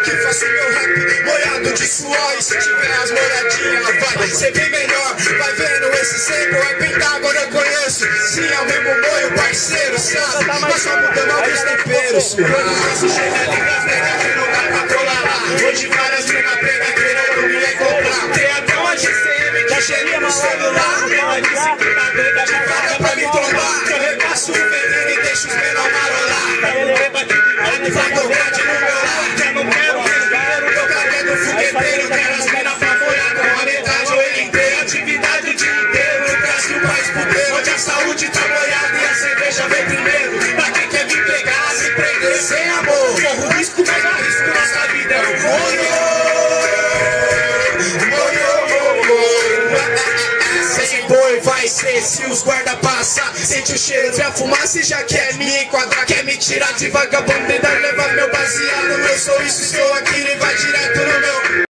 que faço meu rap molhado de suor. E se tiver as molhadinhas vai ser bem melhor. Vai vendo esse sample é Pentágono, eu conheço. Sim, é o mesmo molho, parceiro, sabe? Mas só mudando alguns temperos. Quando isso chega, liga as nega que não dá pra colar lá. Hoje várias nega prega querendo me comprar. Tem até uma GCM que chega no celular. Uma bicicleta doida de vaga pra me trombar. Eu repasso o veneno e deixo os menor marolar. Eu beba de vai grande no meu lar. Eu não quero resguardo, tô cabendo fogueteiro. Quero as minas pra molhar com a metade ou ele inteiro. Atividade o dia inteiro, no Brasil mais puteiro. Onde a saúde tá molhada e a cerveja vem primeiro. Pra quem quer me pegar, se prender sem amor. Corro risco, mas arrisco, nossa vida é um molho. Sem boi vai ser se os guarda passar. Sente o cheiro, vê a fumaça e já quer me enquadrar. Quer me tirar de vagabundo e dar levar meu baseado. Eu sou isso, estou aqui e vai tirar